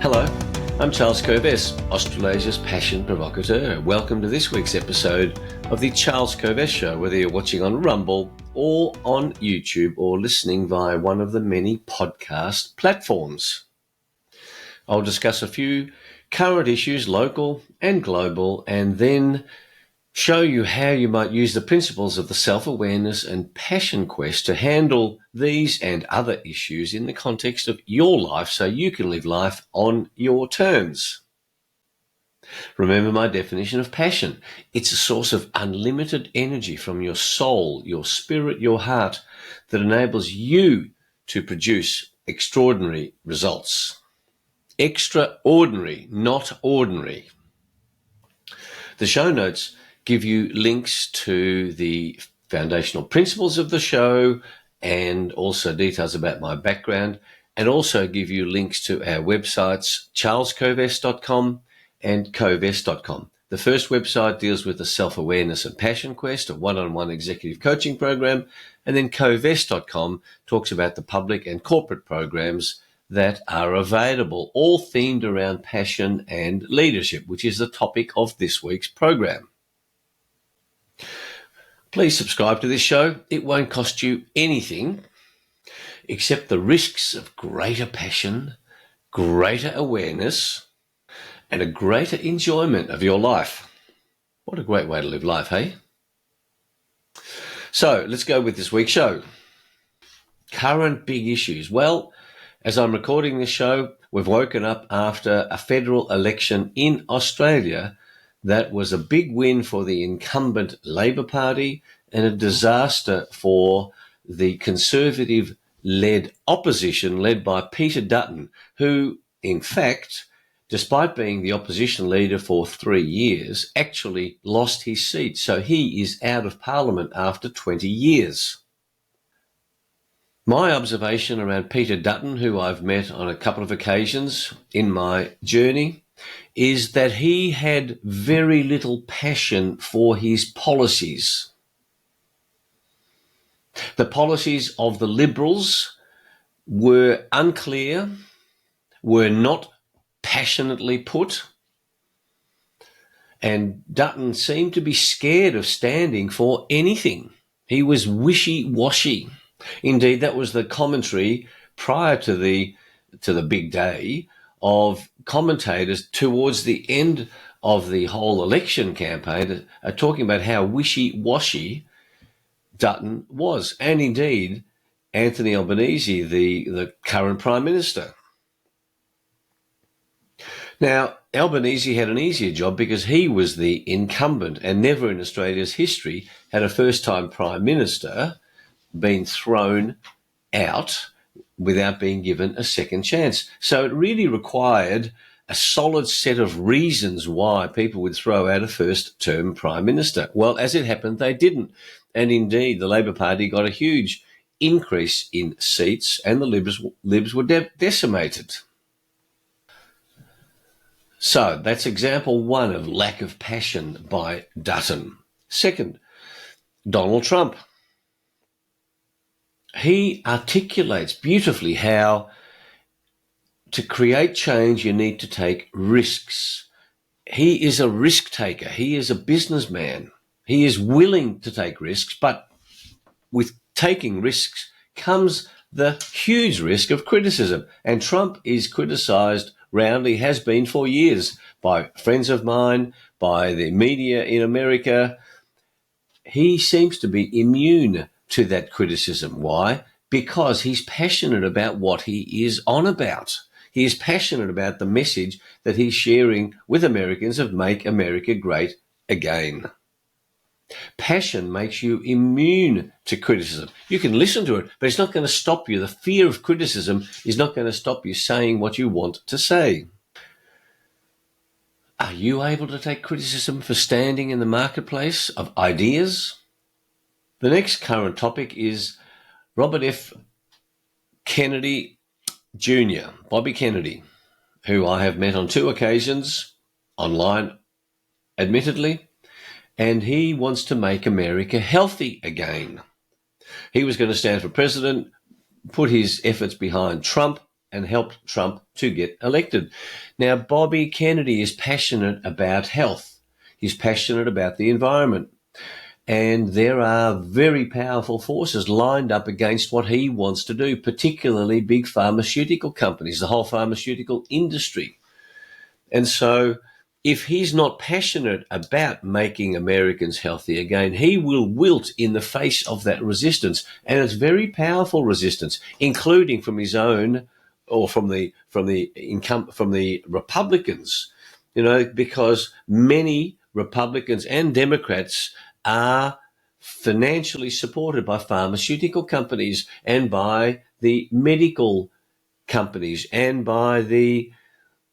Hello, I'm Charles Kovess, Australasia's passion provocateur. Welcome to this week's episode of the Charles Kovess Show, whether you're watching on Rumble or on YouTube or listening via one of the many podcast platforms. I'll discuss a few current issues, local and global, and then show you how you might use the principles of the self-awareness and passion quest to handle these and other issues in the context of your life so you can live life on your terms. Remember my definition of passion. It's a source of unlimited energy from your soul, your spirit, your heart that enables you to produce extraordinary results. Extraordinary, not ordinary. The show notes give you links to the foundational principles of the show and also details about my background, and also give you links to our websites, charleskovess.com and kovess.com. The first website deals with the self-awareness and passion quest, a one-on-one executive coaching program, and then kovess.com talks about the public and corporate programs that are available, all themed around passion and leadership, which is the topic of this week's program. Please subscribe to this show. It won't cost you anything except the risks of greater passion, greater awareness, and a greater enjoyment of your life. What a great way to live life, hey? So let's go with this week's show. Current big issues. Well, as I'm recording this show, we've woken up after a federal election in Australia that was a big win for the incumbent Labor Party and a disaster for the Conservative-led opposition led by Peter Dutton, who, in fact, despite being the opposition leader for 3 years, actually lost his seat. So he is out of Parliament after 20 years. My observation around Peter Dutton, who I've met on a couple of occasions in my journey, is that he had very little passion for his policies. The policies of the Liberals were unclear, were not passionately put, and Dutton seemed to be scared of standing for anything. He was wishy-washy. Indeed, that was the commentary prior to the big day of commentators towards the end of the whole election campaign, talking about how wishy-washy Dutton was, and indeed Anthony Albanese, the current Prime Minister. Now, Albanese had an easier job because he was the incumbent, and never in Australia's history had a first-time Prime Minister been thrown out without being given a second chance. So it really required a solid set of reasons why people would throw out a first-term Prime Minister. Well, as it happened, they didn't. And indeed, the Labor Party got a huge increase in seats and the Libs were decimated. So that's example one of lack of passion by Dutton. Second, Donald Trump. He articulates beautifully how to create change you need to take risks. He is a risk taker. He is a businessman. He is willing to take risks, but with taking risks comes the huge risk of criticism. And Trump is criticized roundly, has been for years, by friends of mine, by the media in America. He seems to be immune to that criticism. Why? Because he's passionate about what he is on about. He is passionate about the message that he's sharing with Americans of Make America Great Again. Passion makes you immune to criticism. You can listen to it, but it's not going to stop you. The fear of criticism is not going to stop you saying what you want to say. Are you able to take criticism for standing in the marketplace of ideas? The next current topic is Robert F. Kennedy Jr., Bobby Kennedy, who I have met on 2 occasions, online admittedly, and he wants to make America healthy again. He was going to stand for president, put his efforts behind Trump and helped Trump to get elected. Now, Bobby Kennedy is passionate about health. He's passionate about the environment. And there are very powerful forces lined up against what he wants to do, particularly big pharmaceutical companies, the whole pharmaceutical industry. And so if he's not passionate about making Americans healthy again, he will wilt in the face of that resistance. And it's very powerful resistance, including from his own or from the Republicans, because many Republicans and Democrats are financially supported by pharmaceutical companies and by the medical companies and by the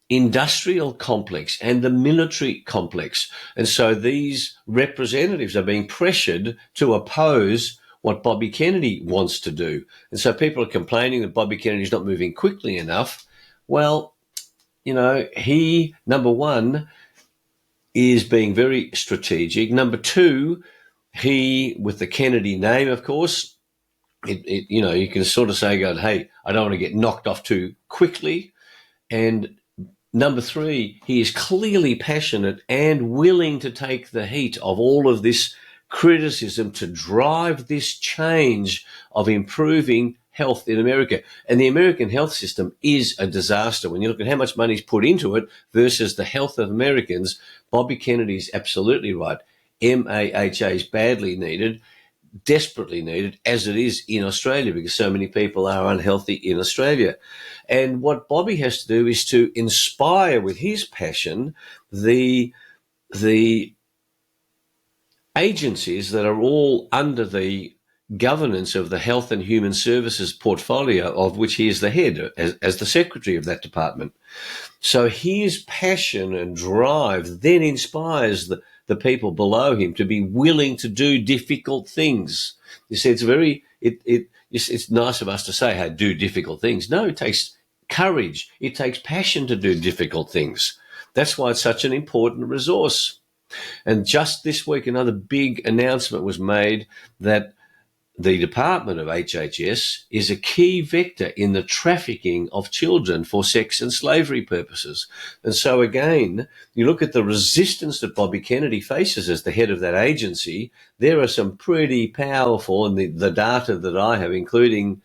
industrial complex and the military complex. And so these representatives are being pressured to oppose what Bobby Kennedy wants to do. And so people are complaining that Bobby Kennedy is not moving quickly enough. Well, he, number one, is being very strategic. Number two, he, with the Kennedy name, of course, you can sort of say, hey, I don't want to get knocked off too quickly. And number three, he is clearly passionate and willing to take the heat of all of this criticism to drive this change of improving health in America. And the American health system is a disaster. When you look at how much money is put into it versus the health of Americans, Bobby Kennedy is absolutely right. MAHA is badly needed, desperately needed, as it is in Australia, because so many people are unhealthy in Australia. And what Bobby has to do is to inspire with his passion the agencies that are all under the governance of the Health and Human Services portfolio, of which he is the head as the secretary of that department. So his passion and drive then inspires the people below him to be willing to do difficult things. You see, it's nice of us to say, hey, do difficult things. No, it takes courage. It takes passion to do difficult things. That's why it's such an important resource. And just this week, another big announcement was made that the Department of HHS is a key vector in the trafficking of children for sex and slavery purposes. And so again, you look at the resistance that Bobby Kennedy faces as the head of that agency. There are some pretty powerful, and the data that I have, including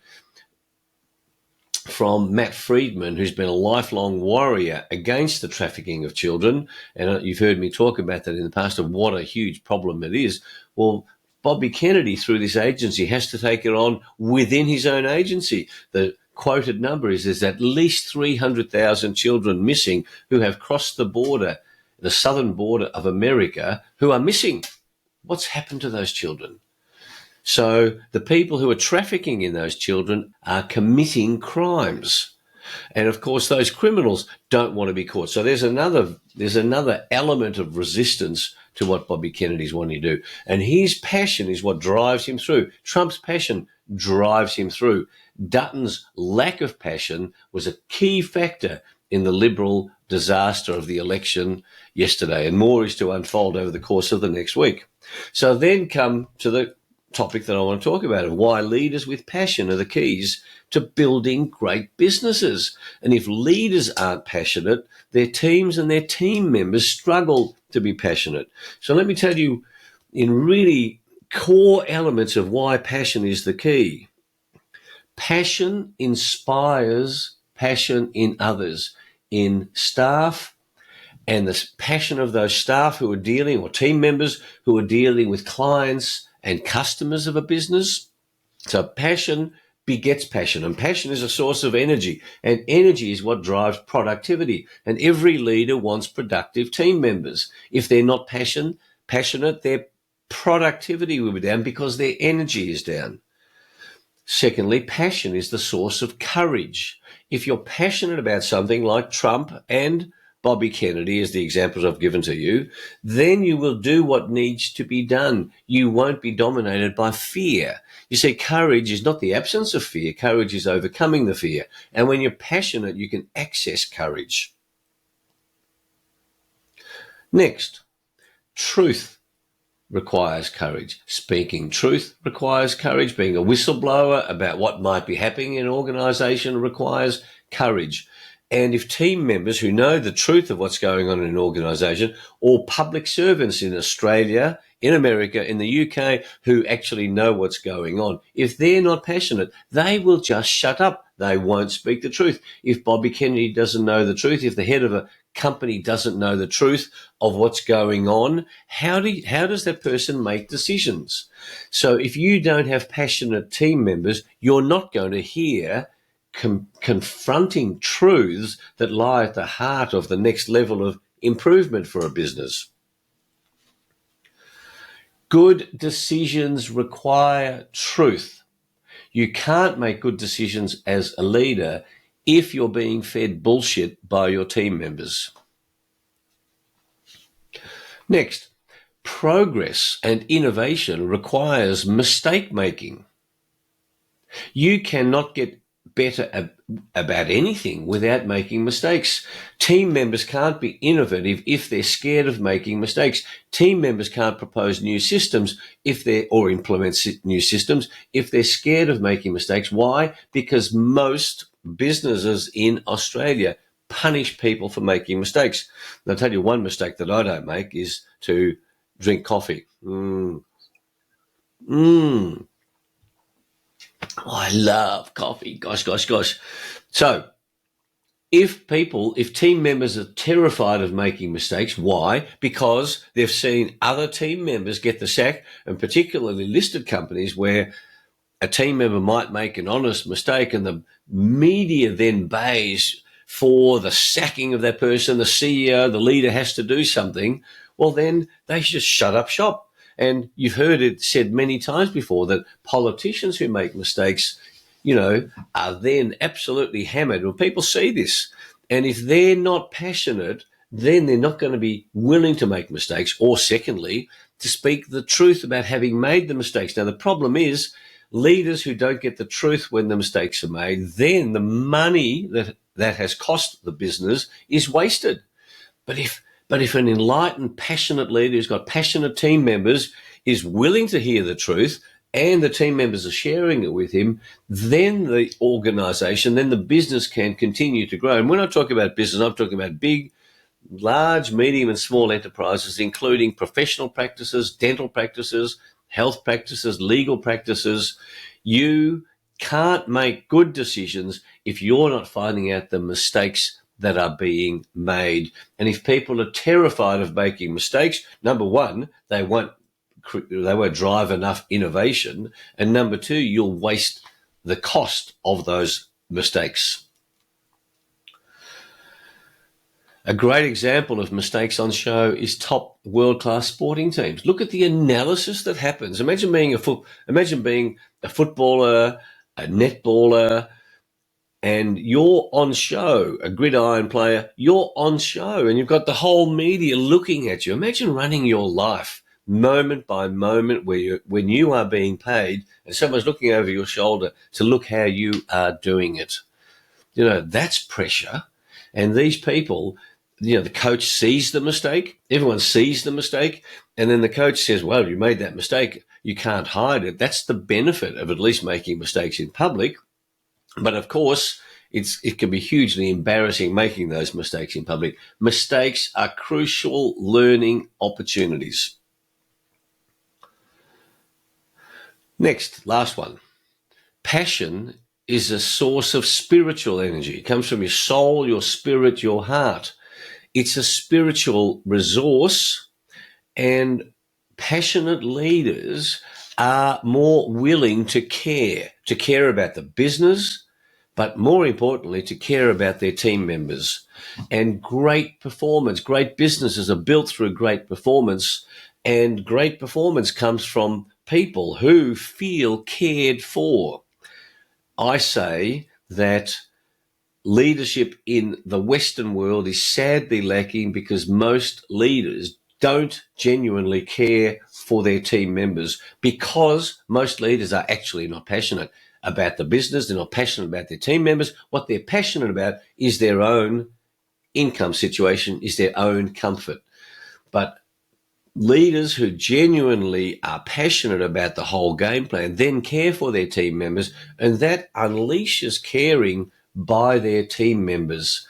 from Matt Friedman, who's been a lifelong warrior against the trafficking of children. And you've heard me talk about that in the past of what a huge problem it is. Well, Bobby Kennedy, through this agency, has to take it on within his own agency. The quoted number is there's at least 300,000 children missing who have crossed the border, the southern border of America, who are missing. What's happened to those children? So the people who are trafficking in those children are committing crimes. And of course, those criminals don't want to be caught. So there's another element of resistance to what Bobby Kennedy's wanting to do. And his passion is what drives him through. Trump's passion drives him through. Dutton's lack of passion was a key factor in the Liberal disaster of the election yesterday. And more is to unfold over the course of the next week. So then come to the topic that I want to talk about of why leaders with passion are the keys to building great businesses. And if leaders aren't passionate, their teams and their team members struggle to be passionate. So let me tell you in really core elements of why passion is the key. Passion inspires passion in others, in staff, and the passion of those staff who are dealing, or team members who are dealing with clients and customers of a business. So passion begets passion, and passion is a source of energy, and energy is what drives productivity. And every leader wants productive team members. If they're not passionate, their productivity will be down because their energy is down. Secondly, passion is the source of courage. If you're passionate about something like Trump and Bobby Kennedy is the examples I've given to you, then you will do what needs to be done. You won't be dominated by fear. You see, courage is not the absence of fear. Courage is overcoming the fear. And when you're passionate, you can access courage. Next, truth. requires courage. Speaking truth requires courage. Being a whistleblower about what might be happening in an organisation requires courage. And if team members who know the truth of what's going on in an organisation, or public servants in Australia, in America, in the UK, who actually know what's going on, if they're not passionate, they will just shut up. They won't speak the truth. If Bobby Kennedy doesn't know the truth, if the head of a company doesn't know the truth of what's going on, how does that person make decisions? So if you don't have passionate team members, you're not going to hear confronting truths that lie at the heart of the next level of improvement for a business. Good decisions require truth. You can't make good decisions as a leader if you're being fed bullshit by your team members. Next, progress and innovation requires mistake making. You cannot get better about anything without making mistakes. Team members can't be innovative if they're scared of making mistakes. Team members can't propose new systems or implement new systems if they're scared of making mistakes. Why? Because most businesses in Australia punish people for making mistakes. And I'll tell you one mistake that I don't make is to drink coffee. I love coffee. Gosh. So if team members are terrified of making mistakes, why? Because they've seen other team members get the sack, and particularly listed companies where a team member might make an honest mistake and the media then bays for the sacking of that person, the CEO, the leader has to do something, well, then they should just shut up shop. And you've heard it said many times before that politicians who make mistakes, are then absolutely hammered. Well, people see this. And if they're not passionate, then they're not going to be willing to make mistakes. Or secondly, to speak the truth about having made the mistakes. Now, the problem is leaders who don't get the truth when the mistakes are made, then the money that has cost the business is wasted. But if an enlightened, passionate leader who's got passionate team members is willing to hear the truth and the team members are sharing it with him, then the organisation, then the business can continue to grow. And when I talk about business, I'm talking about big, large, medium and small enterprises, including professional practices, dental practices, health practices, legal practices. You can't make good decisions if you're not finding out the mistakes that are being made. And if people are terrified of making mistakes, number one, they won't drive enough innovation. And number two, you'll waste the cost of those mistakes. A great example of mistakes on show is top world-class sporting teams. Look at the analysis that happens. Imagine being a footballer, a netballer, and you're on show, a gridiron player, you're on show and you've got the whole media looking at you. Imagine running your life moment by moment when you are being paid and someone's looking over your shoulder to look how you are doing it. That's pressure. And these people, the coach sees the mistake, everyone sees the mistake, and then the coach says, well, you made that mistake, you can't hide it. That's the benefit of at least making mistakes in public. But of course, it can be hugely embarrassing making those mistakes in public. Mistakes are crucial learning opportunities. Next, last one. Passion is a source of spiritual energy. It comes from your soul, your spirit, your heart. It's a spiritual resource, and passionate leaders are more willing to care about the business, but more importantly, to care about their team members. And great businesses are built through great performance, and great performance comes from people who feel cared for. I say that leadership in the Western world is sadly lacking because most leaders don't genuinely care for their team members, because most leaders are actually not passionate about the business. They're not passionate about their team members. What they're passionate about is their own income situation, is their own comfort. But Leaders who genuinely are passionate about the whole game plan then care for their team members, and that unleashes caring by their team members.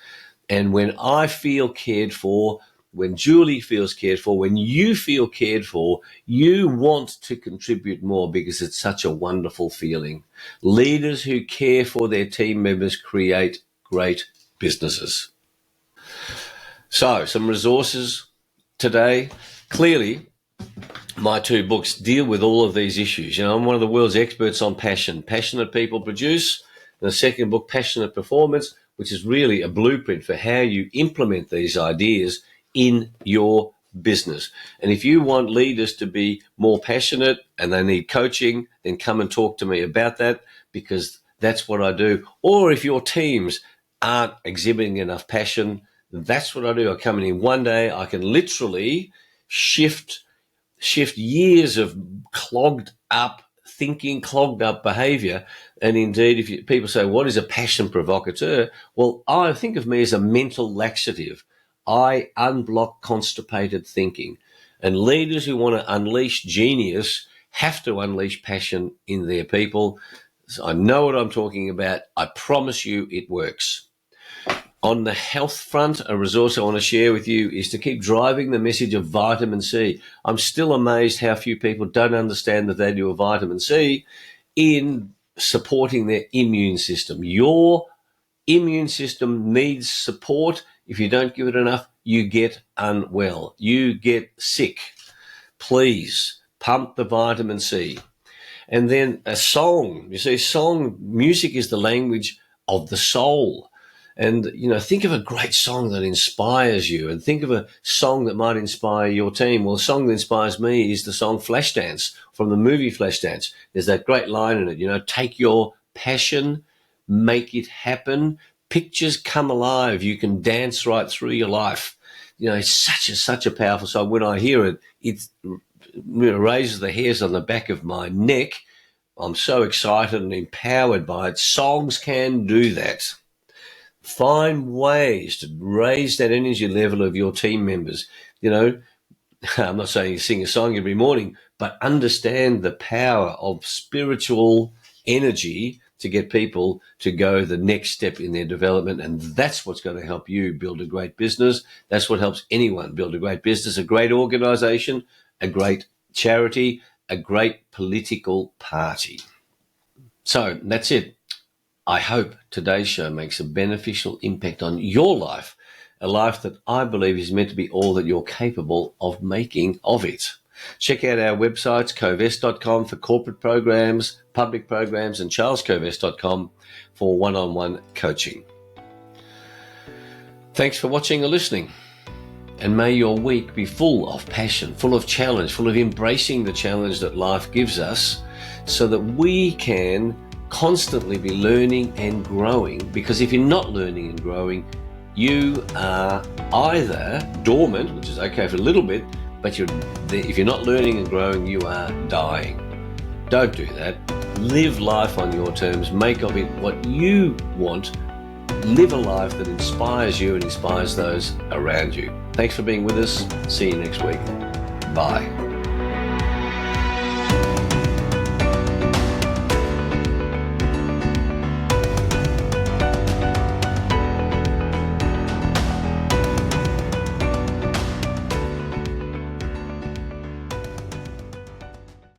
And when I feel cared for, when Julie feels cared for, when you feel cared for, you want to contribute more because it's such a wonderful feeling. Leaders who care for their team members create great businesses. So, some resources today. Clearly, my 2 books deal with all of these issues. I'm one of the world's experts on passion. Passionate people produce. And the second book, Passionate Performance, which is really a blueprint for how you implement these ideas in your business. And if you want leaders to be more passionate and they need coaching, then come and talk to me about that, because that's what I do. Or if your teams aren't exhibiting enough passion, that's what I do. I come in one day, I can literally shift years of clogged up thinking, clogged up behavior. And indeed, if people say, what is a passion provocateur? Well, I think of me as a mental laxative. I unblock constipated thinking. And leaders who want to unleash genius have to unleash passion in their people. So I know what I'm talking about. I promise you it works. On the health front, a resource I want to share with you is to keep driving the message of vitamin C. I'm still amazed how few people don't understand the value of vitamin C in supporting their immune system. Your immune system needs support. If you don't give it enough, you get unwell. You get sick. Please pump the vitamin C. And then a song. You see, music is the language of the soul. And, think of a great song that inspires you, and think of a song that might inspire your team. Well, the song that inspires me is the song Flashdance from the movie Flashdance. There's that great line in it, take your passion, make it happen. Pictures come alive. You can dance right through your life. It's such a powerful song. When I hear it, it raises the hairs on the back of my neck. I'm so excited and empowered by it. Songs can do that. Find ways to raise that energy level of your team members. I'm not saying you sing a song every morning, but understand the power of spiritual energy to get people to go the next step in their development. And that's what's going to help you build a great business. That's what helps anyone build a great business, a great organization, a great charity, a great political party. So that's it. I hope today's show makes a beneficial impact on your life, a life that I believe is meant to be all that you're capable of making of it. Check out our websites, covest.com for corporate programs, public programs, and charlescovest.com for one-on-one coaching. Thanks for watching or listening. And may your week be full of passion, full of challenge, full of embracing the challenge that life gives us, so that we can constantly be learning and growing. Because if you're not learning and growing, you are either dormant, which is okay for a little bit, but if you're not learning and growing, you are dying. Don't do that. Live life on your terms. Make of it what you want. Live a life that inspires you and inspires those around you. Thanks for being with us. See you next week. Bye.